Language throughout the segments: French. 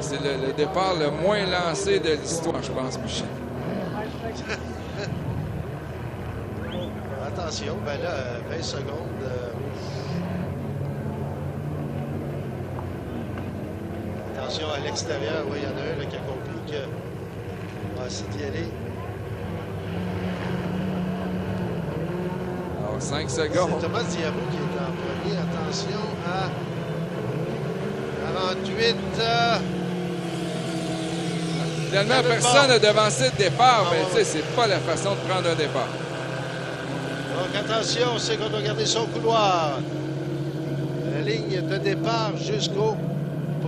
c'est le départ le moins lancé de l'histoire, je pense, Michel. Attention, ben là, 20 secondes. Attention à l'extérieur, oui, il y en a un là, qui a compris que on va essayer d'y aller. Alors, 5 secondes. C'est Thomas Diabo qui est en premier. Attention à 48. Finalement, personne n'a devancé le départ, mais tu sais, c'est pas la façon de prendre un départ. Donc attention, c'est qu'on doit garder son couloir. La ligne de départ jusqu'au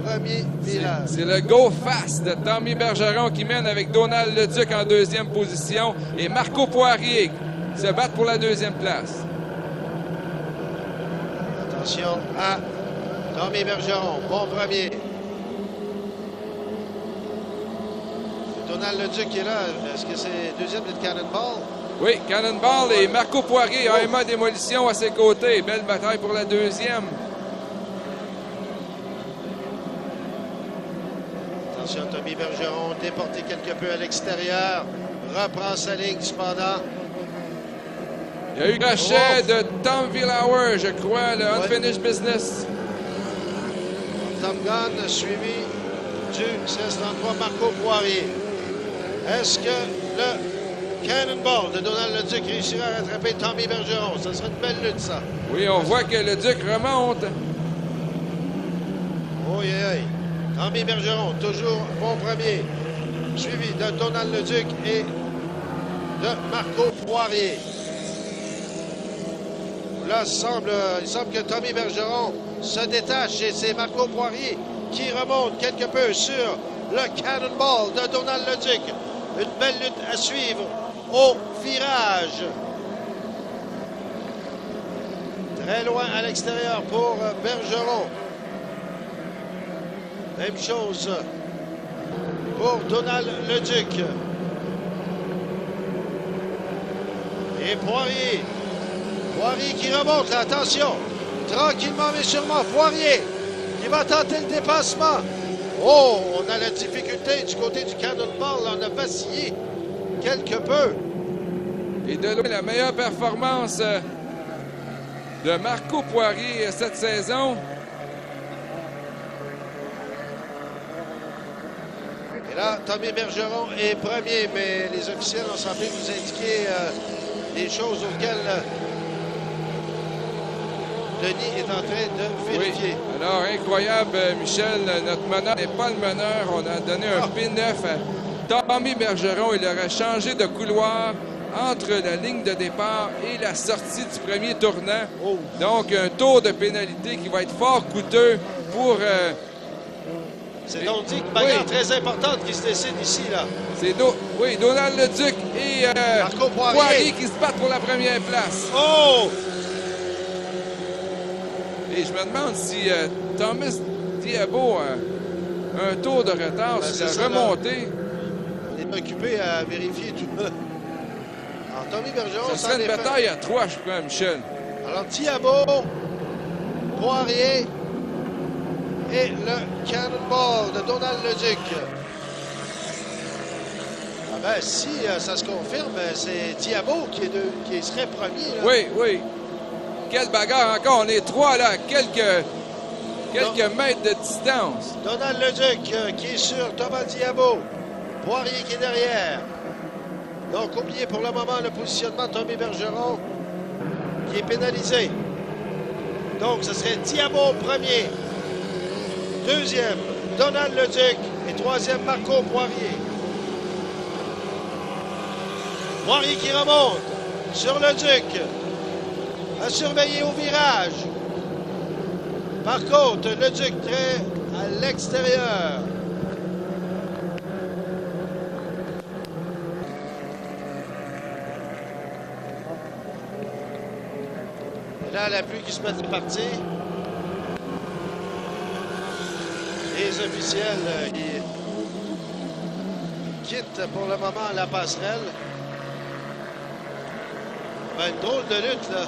premier virage. C'est le go fast de Tommy Bergeron qui mène avec Donald Leduc en deuxième position et Marco Poirier qui se battent pour la deuxième place. Attention à Tommy Bergeron, bon premier. Donald Leduc qui est là. Est-ce que c'est deuxième de Cannonball? Oui, Cannonball et Marco Poirier, AMA Démolition à ses côtés. Belle bataille pour la deuxième. Attention, Tommy Bergeron, déporté quelque peu à l'extérieur. Reprend sa ligne cependant. Il y a eu crochet de Tom Villauer, je crois, le Unfinished Business. Tom Gunn suivi du 1633 Marco Poirier. Est-ce que le Cannonball de Donald Leduc réussira à rattraper Tommy Bergeron? Ça sera une belle lutte, ça. Oui, on voit que Leduc remonte. Oui, oui. Tommy Bergeron, toujours bon premier. Suivi de Donald Leduc et de Marco Poirier. Là, il semble que Tommy Bergeron se détache et c'est Marco Poirier qui remonte quelque peu sur le Cannonball de Donald Leduc. Une belle lutte à suivre au virage. Très loin à l'extérieur pour Bergeron. Même chose pour Donald Leduc. Et Poirier. Poirier qui remonte, là, attention. Tranquillement mais sûrement, Poirier qui va tenter le dépassement. Oh, on a la difficulté du côté du Cannonball. On a vacillé quelque peu. Et de loin, la meilleure performance de Marco Poirier cette saison. Et là, Tommy Bergeron est premier, mais les officiels ont semblé nous indiquer des choses auxquelles Denis est en train de vérifier. Oui. Alors, incroyable, Michel, notre meneur n'est pas le meneur. On a donné un P9 à Tommy Bergeron. Il aurait changé de couloir entre la ligne de départ et la sortie du premier tournant. Oh. Donc, un tour de pénalité qui va être fort coûteux pour... C'est donc dit une bagarre très importante qui se décide ici, là. C'est Donald Leduc et Marco Poirier qui se battent pour la première place. Oh! Et je me demande si Thomas Diabo a un tour de retard sur la remontée. On est occupé à vérifier tout. Alors, Tommy Bergeron, ça serait une bataille à 3, je crois, Michel. Alors, Diabo, Poirier et le Cannonball de Donald Leduc. Ah ben, si ça se confirme, c'est Diabo qui serait premier. Là. Oui, oui. Quelle bagarre encore. On est 3 là, quelques mètres de distance. Donald Leduc qui est sur Thomas Diabo. Poirier qui est derrière. Donc, oubliez pour le moment le positionnement de Tommy Bergeron qui est pénalisé. Donc, ce serait Diabo premier. Deuxième, Donald Leduc. Et troisième, Marco Poirier. Poirier qui remonte sur Leduc. À surveiller au virage. Par contre, Leduc très à l'extérieur. Et là, la pluie qui se met de partir. Les officiels qui quittent pour le moment la passerelle. Ben, une drôle de lutte, là.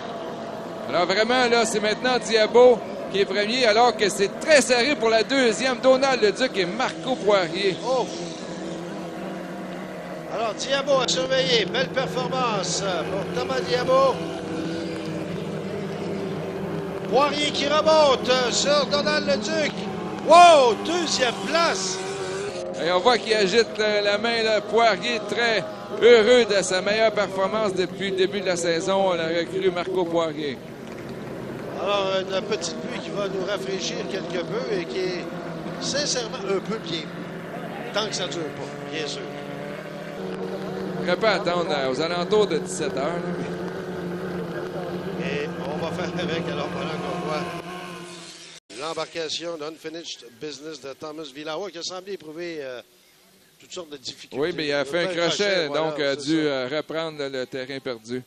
Alors vraiment, là, c'est maintenant Diabo qui est premier, alors que c'est très serré pour la deuxième. Donald Leduc et Marco Poirier. Oh! Alors, Diabo a surveillé. Belle performance pour Thomas Diabo. Poirier qui remonte sur Donald Leduc. Wow! Deuxième place. Et on voit qu'il agite la main, là. Poirier, très heureux de sa meilleure performance depuis le début de la saison. On a recru Marco Poirier. Alors, une petite pluie qui va nous rafraîchir quelque peu et qui est sincèrement un peu bien. Tant que ça ne dure pas, bien sûr. On pourrait pas attendre aux alentours de 17 heures. Et on va faire avec, alors pendant qu'on voit l'embarcation d'Unfinished Business de Thomas Villawa qui a semblé éprouver toutes sortes de difficultés. Oui, mais il a fait un crochet, donc a dû reprendre le terrain perdu.